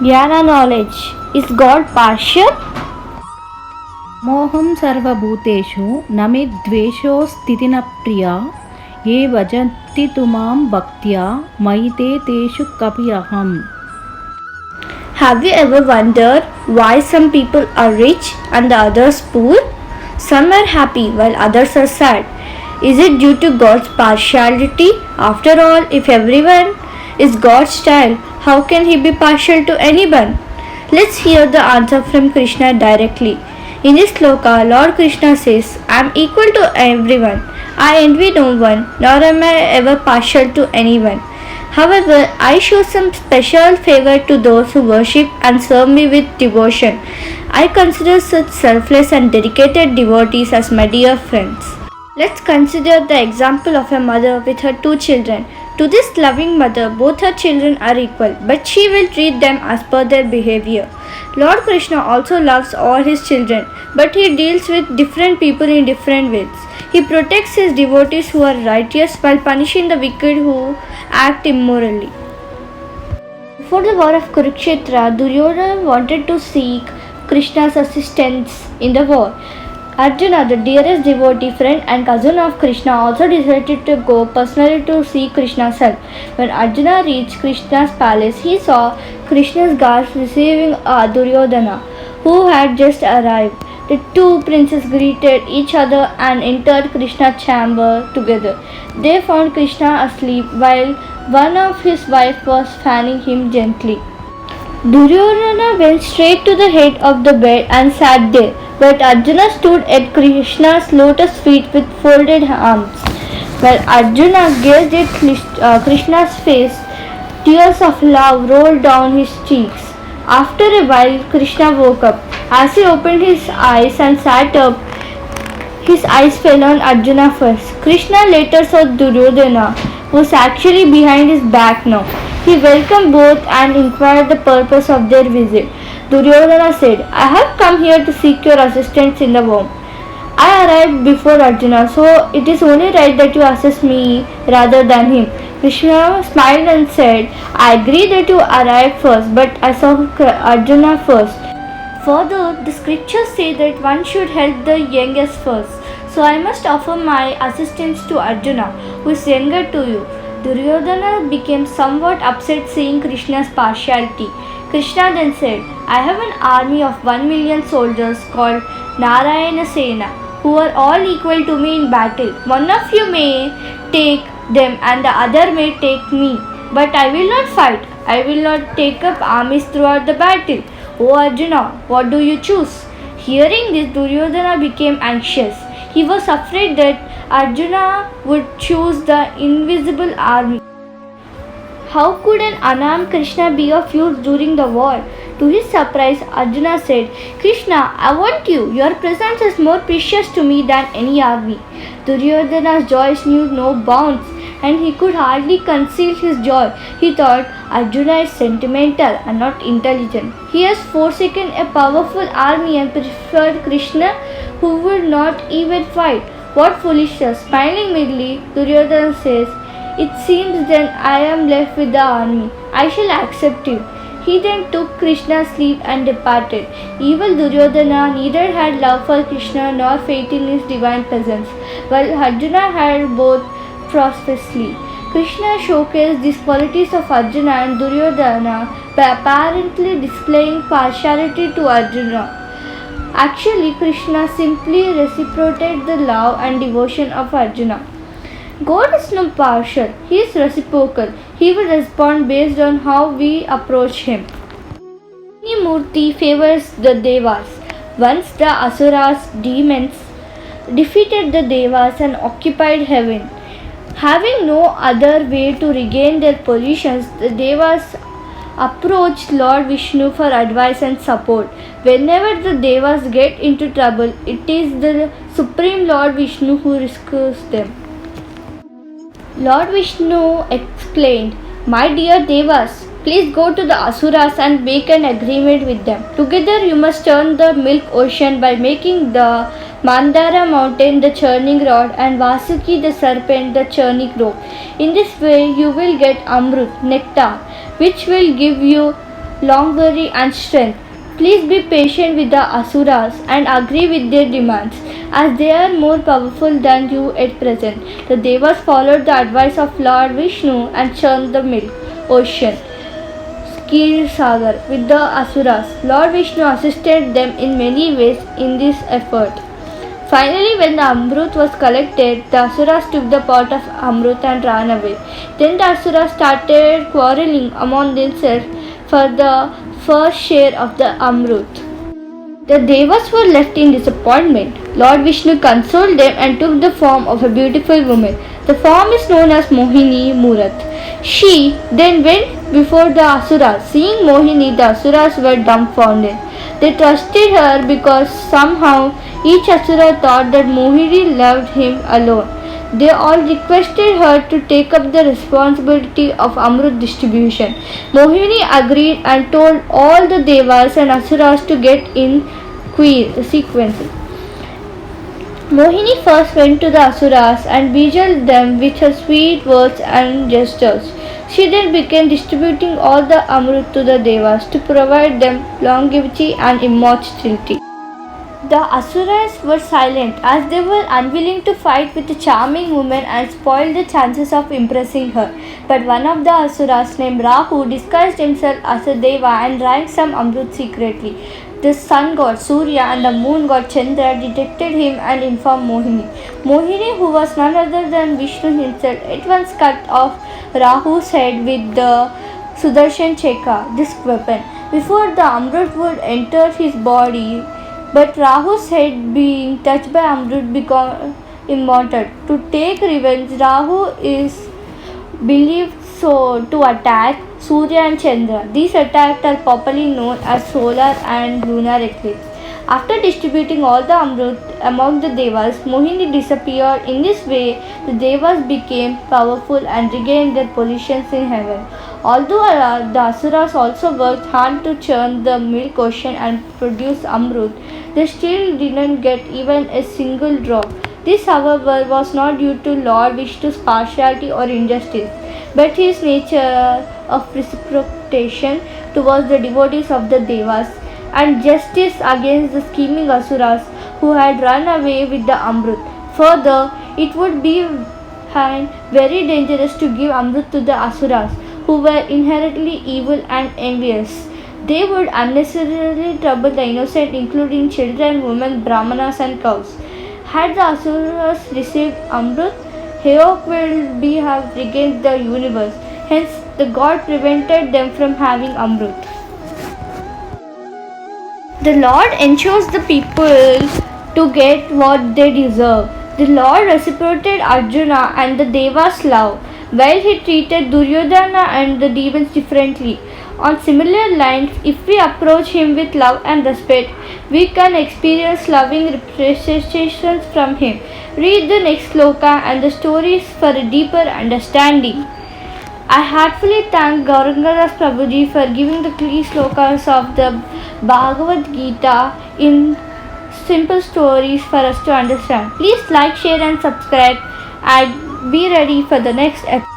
Jnana knowledge. Is God partial? మోహం సర్వభూతేషు నమే ద్వేషో స్థితిన ప్రియా ఏ భజంతి తుమాం భక్త్యా మైతే తేషు కపి అహం. Have you ever wondered why some people are rich and the others poor? Some are happy while others are sad. Is it due to God's partiality? After all, if everyone is God's child, how can He be partial to anyone? Let's hear the answer from Krishna directly. In this sloka, Lord Krishna says, I am equal to everyone. I envy no one, nor am I ever partial to anyone. However, I show some special favor to those who worship and serve me with devotion. I consider such selfless and dedicated devotees as my dear friends. Let's consider the example of a mother with her two children. To this loving mother, both her children are equal, but she will treat them as per their behavior. Lord Krishna also loves all his children, but he deals with different people in different ways. He protects his devotees who are righteous while punishing the wicked who act immorally. Before the war of Kurukshetra, Duryodhana wanted to seek Krishna's assistance in the war. Arjuna, the dearest devotee, friend and cousin of Krishna, also decided to go personally to see Krishna's help. When Arjuna reached Krishna's palace, he saw Krishna's guards receiving Duryodhana, who had just arrived. The two princes greeted each other and entered Krishna's chamber together. They found Krishna asleep while one of his wife was fanning him gently. Duryodhana went straight to the head of the bed and sat there, but Arjuna stood at Krishna's lotus feet with folded arms. While Arjuna gazed at Krishna's face, tears of love rolled down his cheeks. After a while, Krishna woke up. As he opened his eyes and sat up, his eyes fell on Arjuna first. Krishna later saw Duryodhana, who was actually behind his back now. He welcomed both and inquired the purpose of their visit. Duryodhana said, I have come here to seek your assistance in the war. I arrived before Arjuna, so it is only right that you assist me rather than him. Krishna smiled and said, I agree that you arrived first, but I saw Arjuna first. Further, the scriptures say that one should help the youngest first. So I must offer my assistance to Arjuna, who is younger to you. Duryodhana became somewhat upset seeing Krishna's partiality. Krishna then said, I have an army of 1 million soldiers called Narayana Sena, who are all equal to me in battle. One of you may take them and the other may take me. But I will not fight. I will not take up armies throughout the battle. O Arjuna, what do you choose? Hearing this, Duryodhana became anxious. He was afraid that Arjuna would choose the invisible army. How could an unarmed Krishna be of use during the war? To his surprise, Arjuna said, Krishna, I want you. Your presence is more precious to me than any army. Duryodhana's joy knew no bounds, and he could hardly conceal his joy. He thought, Arjuna is sentimental and not intelligent. He has forsaken a powerful army and preferred Krishna, who would not even fight. What foolishness! Smiling meekly, Duryodhana says, It seems then I am left with the army. I shall accept you. He then took Krishna's leave and departed. Evil Duryodhana neither had love for Krishna nor faith in his divine presence, while Arjuna had both prosperously. Krishna showcased these qualities of Arjuna and Duryodhana by apparently displaying partiality to Arjuna. Actually, Krishna simply reciprocated the love and devotion of Arjuna. God is not partial, He is reciprocal. He will respond based on how we approach Him. Mohini murti favors the devas. Once the asuras, demons, defeated the devas and occupied heaven. Having no other way to regain their positions, the devas approached Lord Vishnu for advice and support. Whenever the devas get into trouble, it is the Supreme Lord Vishnu who rescues them. Lord Vishnu explained, My dear devas, please go to the asuras and make an agreement with them. Together you must turn the milk ocean by making the Mandara mountain the churning rod and Vasuki the serpent the churning rope. In this way you will get Amrut, nectar, which will give you long worry and strength. Please be patient with the Asuras and agree with their demands, as they are more powerful than you at present. The Devas followed the advice of Lord Vishnu and churned the milk ocean Kir Sagar with the Asuras. Lord Vishnu assisted them in many ways in this effort. Finally, when the Amrut was collected, the Asuras took the pot of Amrut and ran away. Then the Asuras started quarreling among themselves for the first share of the Amrut. The Devas were left in disappointment. Lord Vishnu consoled them and took the form of a beautiful woman. The form is known as Mohini Murat. She then went before the Asuras. Seeing Mohini, the Asuras were dumbfounded. They trusted her because somehow each Asura thought that Mohini loved him alone. They all requested her to take up the responsibility of Amrut distribution. Mohini agreed and told all the Devas and Asuras to get in sequence. Mohini first went to the Asuras and beguiled them with her sweet words and gestures. She then began distributing all the Amrut to the Devas to provide them longevity and immortality. The Asuras were silent as they were unwilling to fight with the charming woman and spoil the chances of impressing her. But one of the Asuras named Rahu disguised himself as a Deva and drank some Amrut secretly. The sun god Surya and the moon god Chandra detected him and informed Mohini. Mohini, who was none other than Vishnu himself, at once cut off Rahu's head with the Sudarshan Chakra, this weapon, before the Amrut would enter his body. But Rahu's head being touched by Amrut became immortal. To take revenge, Rahu is believed to attack Surya and Chandra. These attacks are popularly known as solar and lunar eclipse. After distributing all the Amrut among the Devas, Mohini disappeared. In this way, the Devas became powerful and regained their positions in heaven. Although the Asuras also worked hard to churn the milk ocean and produce Amrut, they still didn't get even a single drop. This, however, was not due to Lord Vishnu's partiality or injustice, but his nature of reciprocation towards the devotees of the Devas and justice against the scheming Asuras who had run away with the Amrut. Further, it would be very dangerous to give Amrut to the Asuras, who were inherently evil and envious. They would unnecessarily trouble the innocent, including children, women, brahmanas, and cows. Had the Asuras received Amrut, Hayok will have regained the universe. Hence, the god prevented them from having Amrut. The Lord ensures the people to get what they deserve. The Lord reciprocated Arjuna and the Devas' love, while he treated Duryodhana and the demons differently. On similar lines, if we approach him with love and respect, we can experience loving representations from him. Read the next sloka and the stories for a deeper understanding. I heartfully thank Gaurangadas Prabhuji for giving the key slokas of the Bhagavad Gita in simple stories for us to understand. Please like, share and subscribe and be ready for the next episode.